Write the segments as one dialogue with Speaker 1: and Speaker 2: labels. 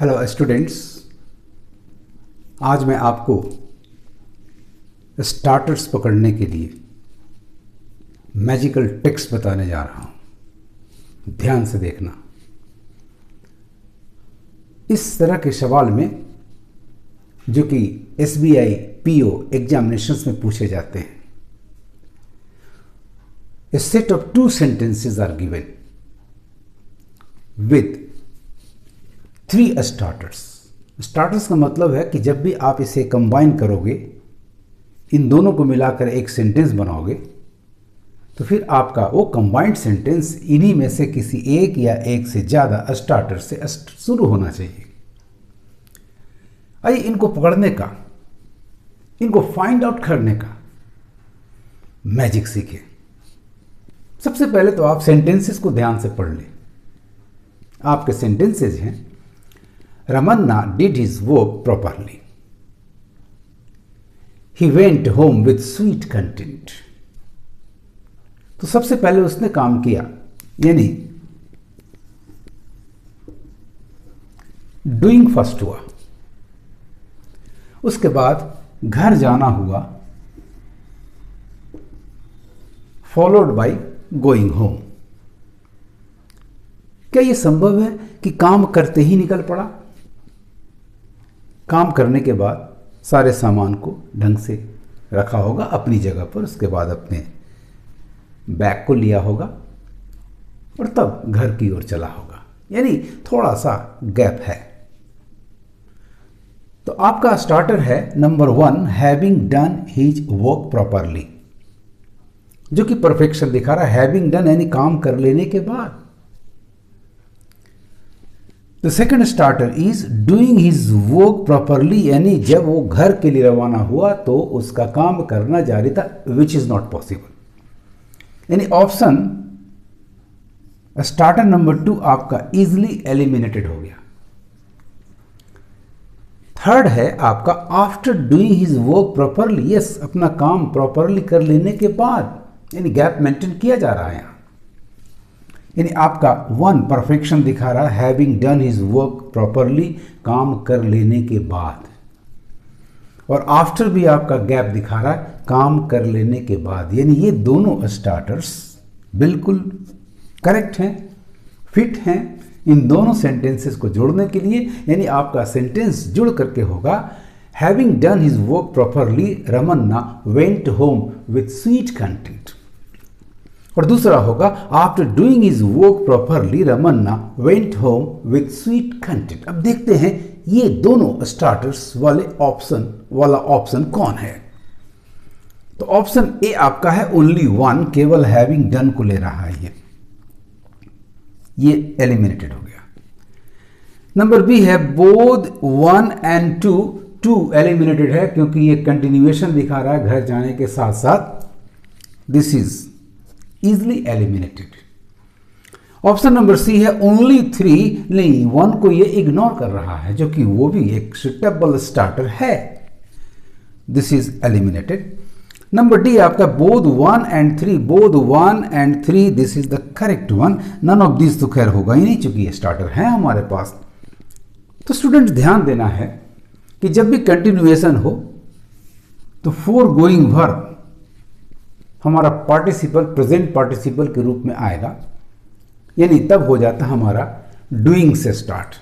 Speaker 1: Hello students, आज मैं आपको स्टार्टर्स पकड़ने के लिए मैजिकल ट्रिक्स बताने जा रहा हूँ। ध्यान से देखना। इस तरह के सवाल में जो कि SBI PO एग्जामिनेशंस में पूछे जाते हैं, A set of two sentences are given with three starters. Starters का मतलब है कि जब भी आप इसे कंबाइन करोगे, इन दोनों को मिलाकर एक सेंटेंस बनाओगे, तो फिर आपका वो कंबाइंड सेंटेंस इन्हीं में से किसी एक या एक से ज़्यादा स्टार्टर से शुरू होना चाहिए। आइए इनको पकड़ने का, इनको फाइंड आउट करने का मैजिक सीखें। सबसे पहले तो आप सेंटेंसेस को ध्यान से पढ़ लें। आपके सेंटेंसेस हैं, Ramanna did his work properly. He went home with sweet content. तो सबसे पहले उसने काम किया, यानी डूइंग फर्स्ट हुआ। उसके बाद घर जाना हुआ, फॉलोड बाय गोइंग होम। क्या यह संभव है कि काम करते ही निकल पड़ा? काम करने के बाद सारे सामान को ढंग से रखा होगा अपनी जगह पर, उसके बाद अपने बैग को लिया होगा और तब घर की ओर चला होगा, यानी थोड़ा सा गैप है। तो आपका स्टार्टर है number 1, having done his work properly, जो कि परफेक्शन दिखा रहा है। हैविंग डन यानी काम कर लेने के बाद। The second starter is doing his work properly, यानी जब वो घर के लिए रवाना हुआ तो उसका काम करना जारी था, विच इज नॉट पॉसिबल। यानी ऑप्शन स्टार्टर नंबर 2 आपका इजिली एलिमिनेटेड हो गया। थर्ड है आपका after doing his work properly. Yes, अपना काम प्रॉपरली कर लेने के बाद, यानी गैप मेंटेन किया जा रहा है यहां। यानी आपका 1 परफेक्शन दिखा रहा है, having done his work properly, काम कर लेने के बाद, और आफ्टर भी आपका गैप दिखा रहा है, काम कर लेने के बाद। यानी ये दोनों स्टार्टर्स बिल्कुल करेक्ट हैं, फिट हैं इन दोनों सेंटेंसेस को जोड़ने के लिए। यानी आपका सेंटेंस जुड़ करके होगा, having done his work properly, Ramanna went home with sweet content. और दूसरा होगा, after doing his work properly, Ramanna went home with sweet content. अब देखते हैं ये दोनों स्टार्टर्स वाला ऑप्शन कौन है। तो ऑप्शन ए आपका है ओनली 1, केवल हैविंग डन को ले रहा है, ये एलिमिनेटेड हो गया। नंबर बी है बोथ 1 and 2 एलिमिनेटेड है, क्योंकि ये कंटिन्यूएशन दिखा रहा है घर जाने के साथ साथ। This is easily eliminated. Option number C है ओनली 3, नहीं 1 को ये इग्नोर कर रहा है, जो कि वो भी एक सुटेबल स्टार्टर है। This is eliminated. Number D आपका both 1 and 3, both 1 and 3, this is the correct one. None of this तो खैर होगा ही नहीं, चूंकि ये स्टार्टर है हमारे पास। तो स्टूडेंट ध्यान देना है कि जब भी कंटिन्यूएशन हो तो फोर गोइंग वर्ब हमारा पार्टिसिपल प्रेजेंट पार्टिसिपल के रूप में आएगा, यानी तब हो जाता हमारा डूइंग से स्टार्ट,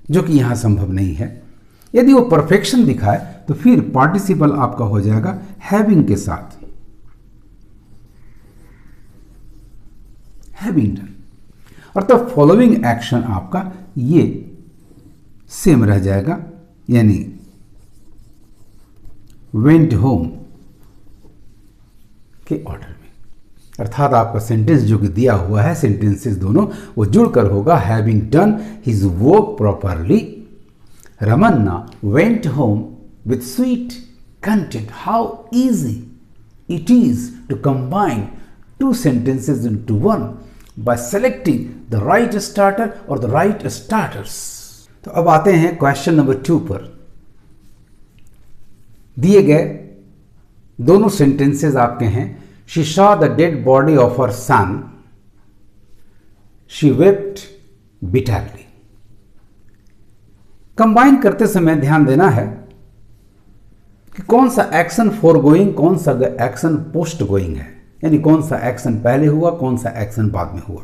Speaker 1: जो कि यहां संभव नहीं है। यदि वो परफेक्शन दिखाए तो फिर पार्टिसिपल आपका हो जाएगा हैविंग के साथ, हैविंग डन, और तब फॉलोइंग एक्शन आपका ये सेम रह जाएगा, यानी वेंट होम के ऑर्डर में। अर्थात आपका सेंटेंस जो कि दिया हुआ है, सेंटेंसेस दोनों वो जुड़कर होगा, having done his work properly, Ramanna went home with sweet content. How easy it is to combine 2 sentences into 1 by selecting the right starter or the right starters। तो अब आते हैं क्वेश्चन नंबर 2 पर। दिए गए दोनों सेंटेंसेस आपके हैं, she saw the dead body of her son, she wept bitterly. Combine करते समय ध्यान देना है कि कौन सा एक्शन फोरगोइंग, कौन सा एक्शन पोस्ट गोइंग है, यानी कौन सा एक्शन पहले हुआ, कौन सा एक्शन बाद में हुआ।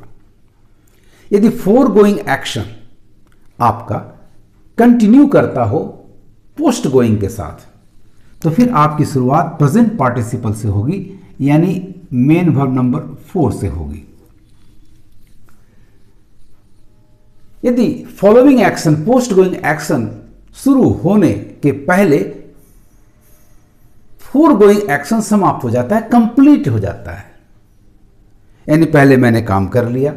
Speaker 1: यदि फोरगोइंग एक्शन आपका कंटिन्यू करता हो पोस्ट गोइंग के साथ, तो फिर आपकी शुरुआत प्रेजेंट पार्टिसिपल से होगी, यानी मेन वर्ब नंबर 4 से होगी। यदि following action post going action शुरू होने के पहले फोरगोइंग एक्शन समाप्त हो जाता है, कंप्लीट हो जाता है, यानी पहले मैंने काम कर लिया,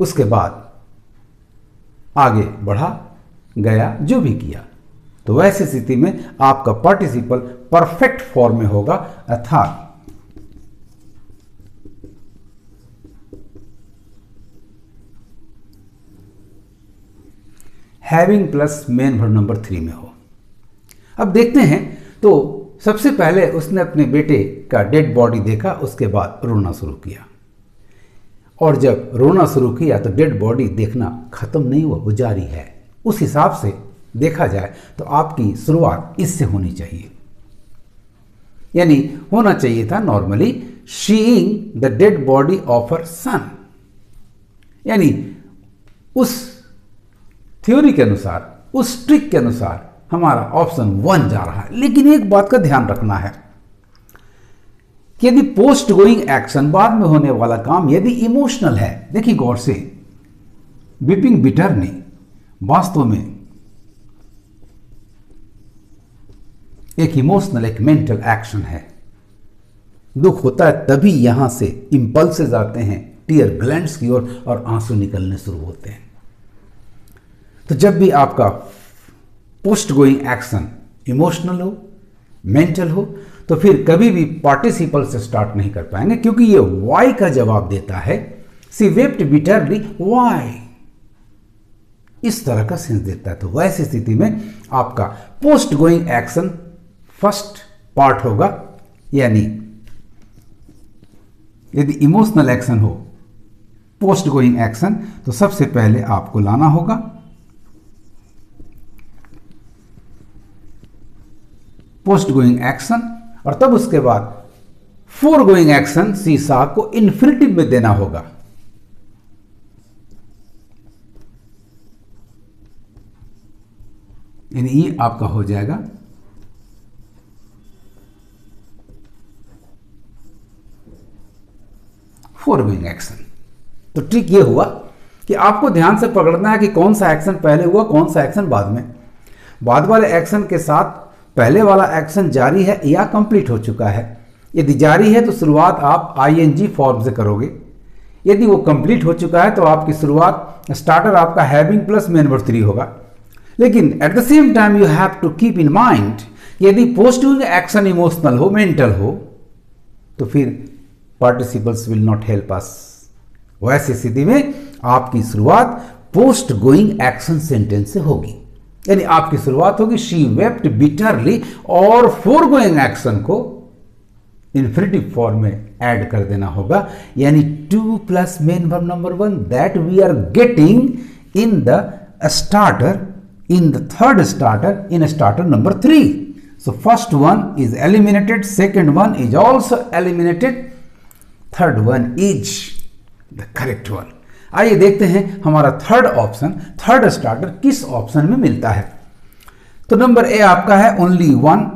Speaker 1: उसके बाद आगे बढ़ा गया, जो भी किया, तो वैसी स्थिति में आपका पार्टिसिपल परफेक्ट फॉर्म में होगा, अर्थात having plus main verb number 3 में हो। अब देखते हैं, तो सबसे पहले उसने अपने बेटे का डेड बॉडी देखा, उसके बाद रोना शुरू किया, और जब रोना शुरू किया तो डेड बॉडी देखना खत्म नहीं हुआ, वो जारी है। उस हिसाब से देखा जाए तो आपकी शुरुआत इससे होनी चाहिए, यानी होना चाहिए था normally seeing the dead body of her son, यानी उस थ्योरी के अनुसार, उस ट्रिक के अनुसार हमारा ऑप्शन 1 जा रहा है। लेकिन एक बात का ध्यान रखना है कि यदि पोस्ट गोइंग एक्शन, बाद में होने वाला काम, यदि इमोशनल है, देखिए गौर से, वीपिंग बिटर ने वास्तव में एक इमोशनल, एक मेंटल एक्शन है। दुख होता है तभी यहां से इंपल्सेस आते हैं टीयर ग्लैंड्स की ओर और आंसू निकलने शुरू होते हैं। तो जब भी आपका पोस्ट गोइंग एक्शन इमोशनल हो, मेंटल हो, तो फिर कभी भी पार्टिसिपल से स्टार्ट नहीं कर पाएंगे, क्योंकि ये वाई का जवाब देता है। सी वेप्ट बिटरली, वाई, इस तरह का सेंस देता है। तो वैसी स्थिति में आपका post going action first part होगा, यानी यदि इमोशनल एक्शन हो, पोस्ट गोइंग एक्शन, तो सबसे पहले आपको लाना होगा पोस्ट गोइंग एक्शन, और तब उसके बाद फोर गोइंग एक्शन सीसा को इन्फिनिटिव में देना होगा। यानी ये आपका हो जाएगा फोर गोइंग एक्शन। तो ट्रिक ये हुआ कि आपको ध्यान से पकड़ना है कि कौन सा एक्शन पहले हुआ, कौन सा एक्शन बाद में। बाद वाले एक्शन के साथ पहले वाला एक्शन जारी है या कंप्लीट हो चुका है। यदि जारी है तो शुरुआत आप आईएनजी फॉर्म से करोगे। यदि वो कंप्लीट हो चुका है तो आपकी शुरुआत स्टार्टर आपका हैविंग प्लस मेन वर्ब 3 होगा। लेकिन at the same time you have to keep in mind, यदि पोस्ट गोइंग एक्शन इमोशनल हो, मेंटल हो, तो फिर participles will not help us. वैसी स्थिति में आपकी शुरुआत पोस्ट गोइंग एक्शन सेंटेंस से होगी। यानी आपकी शुरुआत होगी शी वेप्ट बिटरली, और फोर गोइंग एक्शन को इन्फिनिटिव फॉर्म में ऐड कर देना होगा, यानी 2 plus main verb number 1 that we are getting in the starter, in the third starter, in starter number 3. So first one is eliminated, second one is also eliminated, third one is the correct one. आइए देखते हैं हमारा third option, third starter किस option में मिलता है। तो number A आपका है only 1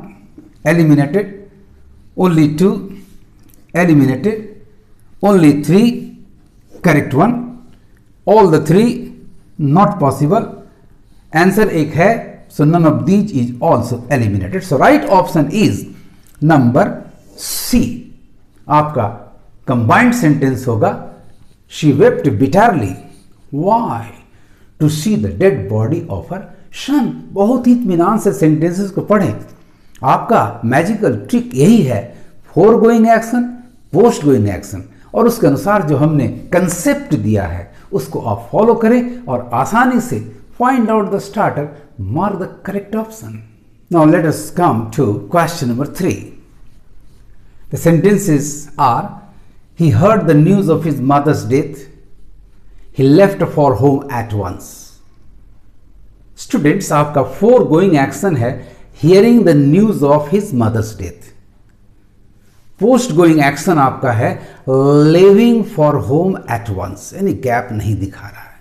Speaker 1: eliminated, only 2 eliminated, only 3 correct one, all the 3 not possible. Answer एक है, so none of these is also eliminated. So right option is number C. आपका कंबाइंड सेंटेंस होगा she wept bitterly, why, to see the dead body of her son. बहुत ही इत्मीनान से sentences को पढ़ें। आपका मैजिकल ट्रिक यही है, foregoing action, post going action, और उसके अनुसार जो हमने कंसेप्ट दिया है उसको आप फॉलो करें और आसानी से find out the starter, mark the correct option. Now let us come to question number 3. The sentences are, he heard the news of his mother's death, he left for home at once. Students आपका foregoing action है hearing the news of his mother's death. Post going action आपका है living for home at once, यानी gap नहीं दिखा रहा है।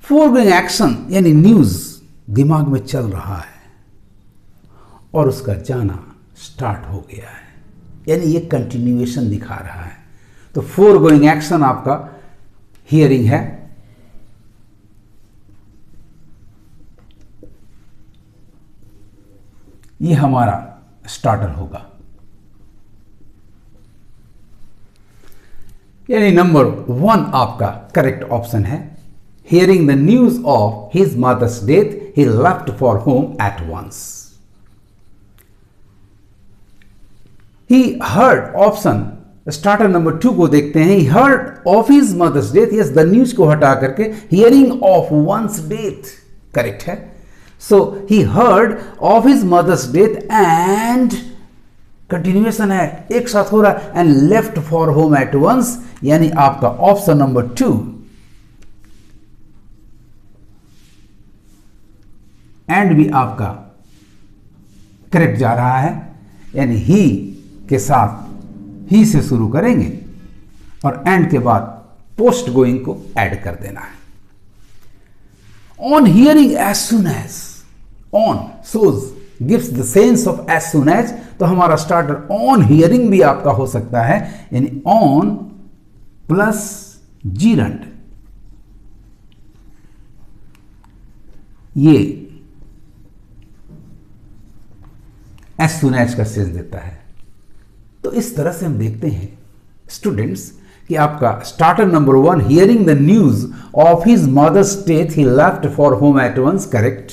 Speaker 1: Foregoing action यानी न्यूज दिमाग में चल रहा है और उसका जाना स्टार्ट हो गया है, यानी ये कंटिन्यूएशन दिखा रहा है। तो फोर गोइंग एक्शन आपका हियरिंग है। ये हमारा स्टार्टर होगा, यानी नंबर 1 आपका करेक्ट ऑप्शन है। Hearing the news of his mother's death he left for home at once. He heard option starter number 2 को देखते हैं। He heard of his mother's death, yes the news को हटा करके hearing of once death correct है। So he heard of his mother's death and continuation है, एक साथ हो रहा है, and left for home at once, यानी आपका ऑप्शन नंबर 2 एंड भी आपका करेक्ट जा रहा है, यानी ही के साथ ही से शुरू करेंगे और एंड के बाद पोस्ट गोइंग को ऐड कर देना है। On hearing as soon as, on shows gives the sense of as soon as, तो हमारा स्टार्टर ऑन हियरिंग भी आपका हो सकता है, यानी ऑन प्लस जीरंड, ये एज सुन एज का सेंस देता है। तो इस तरह से हम देखते हैं स्टूडेंट्स कि आपका starter number 1 hearing the news of his mother's death he left for home at once correct.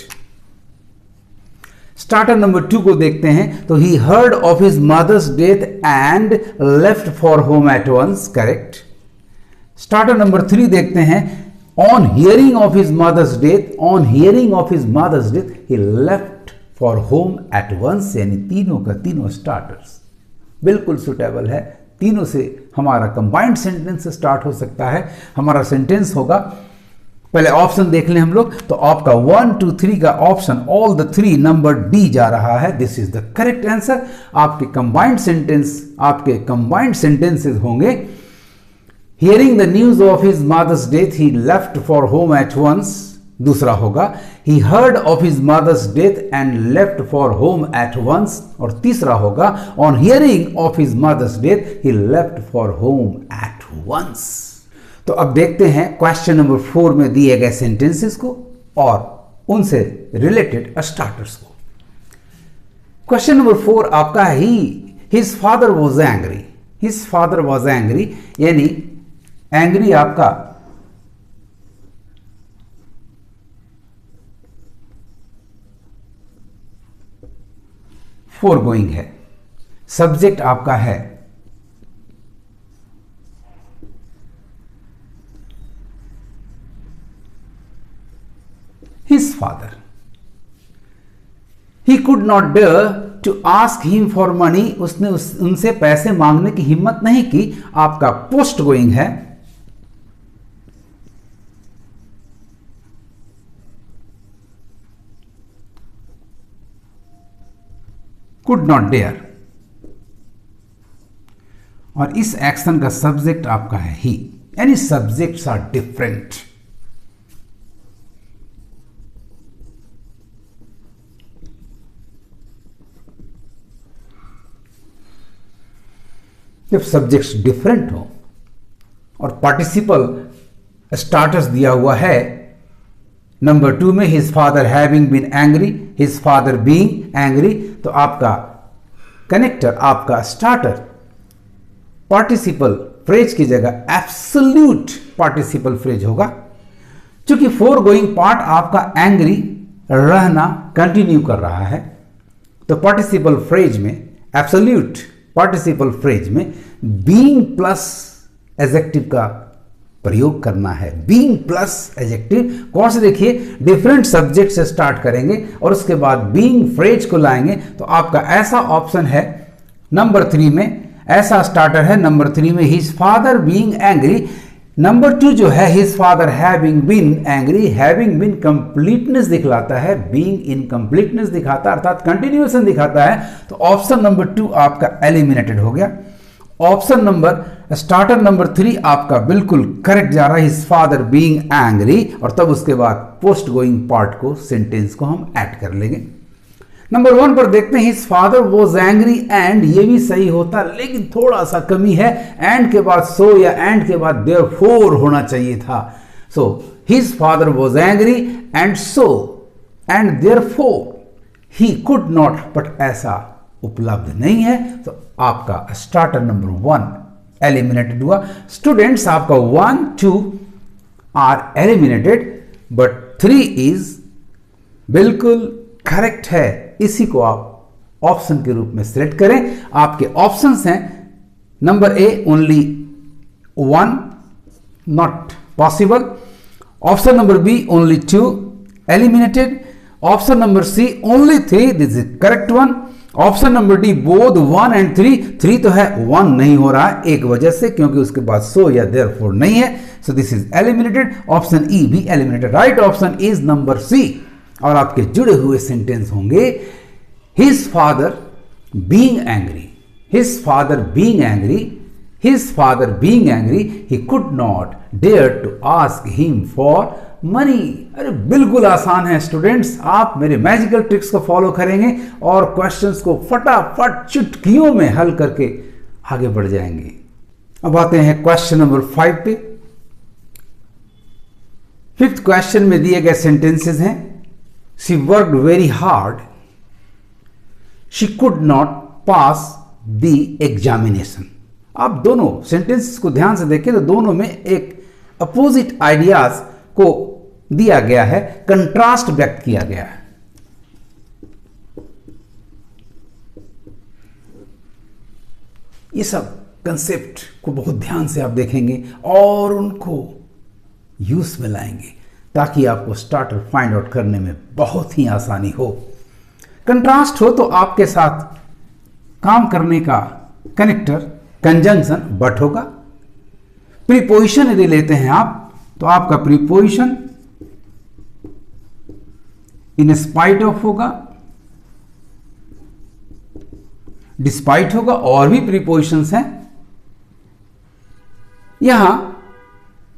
Speaker 1: Starter number 2 को देखते हैं तो he heard of his mother's death and left for home at once correct. Starter number 3 देखते हैं on hearing of his mother's death, on hearing of his mother's death he left for home at once, यानी तीनों का तीनों starters बिल्कुल suitable है। तीनों से हमारा कंबाइंड सेंटेंस स्टार्ट हो सकता है। हमारा सेंटेंस होगा, पहले ऑप्शन देख लें हम लोग, तो आपका 1 2 3 का option all the 3 number D जा रहा है। This is the correct answer. आपके कंबाइंड सेंटेंसेस होंगे hearing the news of his mother's death he left for home at once, दूसरा होगा he heard of his mother's death and left for home at once, और तीसरा होगा on hearing of his mother's death he left for home at once. तो अब देखते हैं question number 4 में दिए गए सेंटेंसेस को और उनसे रिलेटेड स्टार्टर्स को। क्वेश्चन नंबर 4 आपका है his father was angry, his father was angry, यानी एंग्री आपका फोर गोइंग है। सब्जेक्ट आपका है his father. He could not dare to ask him for money, उसने उनसे पैसे मांगने की हिम्मत नहीं की, आपका पोस्ट गोइंग है। कुड नॉट डेयर, और इस एक्शन का सब्जेक्ट आपका है ही, यानी सब्जेक्ट्स आर डिफरेंट। जब सब्जेक्ट्स डिफरेंट हो और पार्टिसिपल स्टार्टर्स दिया हुआ है, नंबर 2 में his father having been angry, his father being angry, तो आपका कनेक्टर, आपका स्टार्टर पार्टिसिपल फ्रेज की जगह एब्सोल्यूट पार्टिसिपल फ्रेज होगा। क्योंकि फोर गोइंग पार्ट आपका एंग्री रहना कंटिन्यू कर रहा है, तो पार्टिसिपल फ्रेज में, एब्सोल्यूट पार्टिसिपल फ्रेज में बीइंग प्लस एडजेक्टिव का प्रयोग करना है। बीइंग प्लस एडजेक्टिव कौन से, देखिए डिफरेंट सब्जेक्ट से स्टार्ट करेंगे और उसके बाद बीइंग फ्रेज को लाएंगे, तो आपका ऐसा ऑप्शन है नंबर 3 में, ऐसा स्टार्टर है नंबर 3 में his father being angry, number 2 जो है his father having been angry, having been completeness दिखलाता है, बीइंग इनकम्प्लीटनेस दिखाता है अर्थात कंटिन्यूएशन दिखाता है, तो ऑप्शन नंबर 2 आपका एलिमिनेटेड हो गया। ऑप्शन नंबर स्टार्टर नंबर 3 आपका बिल्कुल करेक्ट जा रहा है, हिज फादर बीइंग एंग्री, और तब उसके बाद पोस्ट गोइंग पार्ट को सेंटेंस को हम ऐड कर लेंगे। नंबर 1 पर देखते हैं his father was angry and, ये भी सही होता लेकिन थोड़ा सा कमी है, एंड के बाद सो या एंड के बाद देयरफॉर होना चाहिए था। So his father was angry and so and therefore he could not, but ऐसा उपलब्ध नहीं है, तो आपका स्टार्टर नंबर 1 एलिमिनेटेड हुआ। स्टूडेंट्स आपका 1, 2 आर एलिमिनेटेड बट 3 इज बिल्कुल करेक्ट है, इसी को आप ऑप्शन के रूप में सिलेक्ट करें। आपके ऑप्शंस हैं number A only 1 not possible, option number B only 2 eliminated, option number C only 3 this is correct one, option number D both 1 and 3 तो है 1 नहीं हो रहा है एक वजह से क्योंकि उसके बाद सो या देयरफॉर नहीं है, so this is eliminated. Option E भी eliminated, right option is number C. और आपके जुड़े हुए सेंटेंस होंगे his father being angry, his father being angry, his father being angry he could not dare to ask him for money. अरे बिल्कुल आसान है स्टूडेंट्स, आप मेरे मैजिकल ट्रिक्स को फॉलो करेंगे और क्वेश्चंस को फटाफट चुटकियों में हल करके आगे बढ़ जाएंगे। अब आते हैं क्वेश्चन नंबर 5 पे। 5th क्वेश्चन में दिए गए सेंटेंसेस हैं She worked very hard. She could not pass the examination. आप दोनों सेंटेंसेस को ध्यान से देखें तो दोनों में एक अपोजिट आइडियाज को दिया गया है, कंट्रास्ट व्यक्त किया गया है। ये सब कंसेप्ट को बहुत ध्यान से आप देखेंगे और उनको यूज में लाएंगे ताकि आपको स्टार्टर फाइंड आउट करने में बहुत ही आसानी हो। कंट्रास्ट हो तो आपके साथ काम करने का कनेक्टर कंजंक्शन बट होगा। प्रीपोजिशन यदि लेते हैं आप तो आपका प्रीपोजिशन इन स्पाइट ऑफ होगा, डिस्पाइट होगा, और भी प्रीपोजिशंस हैं। यहां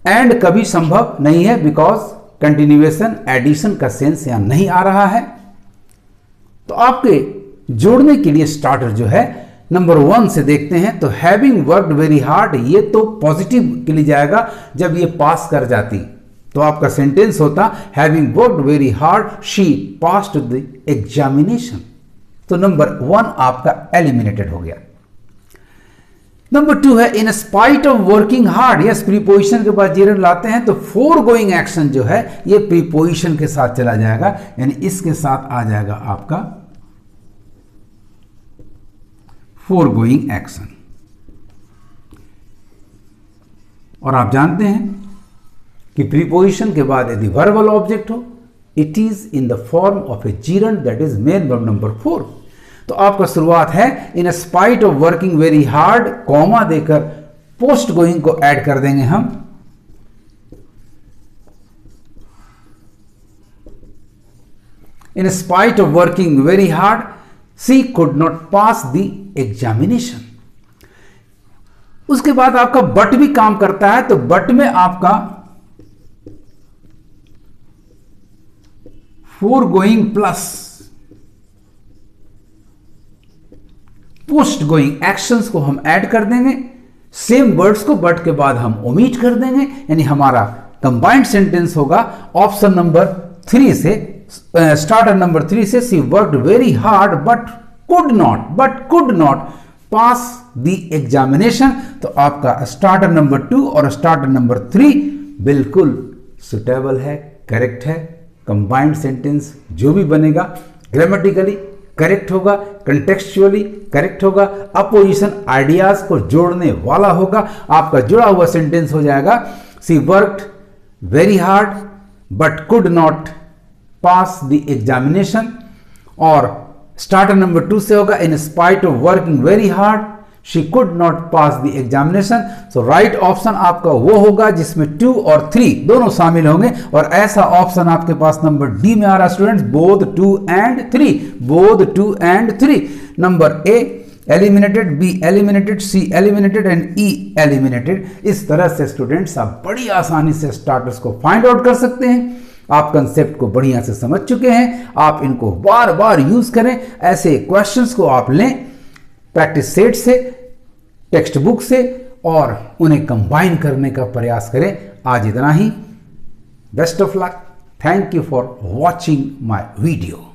Speaker 1: एंड कभी संभव नहीं है बिकॉज कंटिन्यूएशन एडिशन का सेंस यहां नहीं आ रहा है। तो आपके जोड़ने के लिए स्टार्टर जो है नंबर 1 से देखते हैं तो हैविंग वर्कड वेरी हार्ड, ये तो पॉजिटिव के लिए जाएगा। जब ये पास कर जाती तो आपका सेंटेंस होता having worked very hard she passed the examination. तो नंबर 1 आपका एलिमिनेटेड हो गया। नंबर 2 है इन spite of working hard, yes preposition के बाद जीरन लाते हैं तो फोर गोइंग एक्शन जो है ये प्रीपोजिशन के साथ चला जाएगा, यानी इसके साथ आ जाएगा आपका फोर गोइंग एक्शन। और आप जानते हैं कि प्रीपोजिशन के बाद यदि वर्बल ऑब्जेक्ट हो it is in the form of A Jiran that is main verb number 4। तो आपका शुरुआत है इन spite of working very hard, comma देकर पोस्ट गोइंग को ऐड कर देंगे हम। इन spite of working very hard she could not pass the examination. उसके बाद आपका बट भी काम करता है, तो बट में आपका four going plus post going actions को हम ऐड कर देंगे। सेम वर्ड्स को बट के बाद हम ओमिट कर देंगे, यानी हमारा कंबाइंड सेंटेंस होगा ऑप्शन नंबर 3 से, स्टार्टर नंबर 3 से she worked very hard but could not pass the examination. तो आपका स्टार्टर नंबर 2 और स्टार्टर नंबर 3 बिल्कुल सुटेबल है, करेक्ट है। कंबाइंड सेंटेंस जो भी बनेगा ग्रामेटिकली करेक्ट होगा, कंटेक्चुअली करेक्ट होगा, अपोजिशन आइडियाज को जोड़ने वाला होगा। आपका जुड़ा हुआ सेंटेंस हो जाएगा she worked very hard but could not pass the examination. और स्टार्टर नंबर 2 से होगा in spite of working very hard she could not pass the examination. So right option आपका वो होगा जिसमें 2 और 3 दोनों शामिल होंगे, और ऐसा ऑप्शन आपके पास नंबर डी में आ रहा है students, both 2 and 3, both 2 and 3। Number A eliminated, B eliminated, C eliminated and E eliminated. इस तरह से स्टूडेंट्स आप बड़ी आसानी से स्टार्टर्स को फाइंड आउट कर सकते हैं। आप कंसेप्ट को बढ़िया से समझ चुके हैं, आप इनको बार बार यूज करें। ऐसे क्वेश्चंस को आप लें प्रैक्टिस सेट से, टेक्स्ट बुक से, और उन्हें कंबाइन करने का प्रयास करें। आज इतना ही। Best of luck. Thank you for watching my video.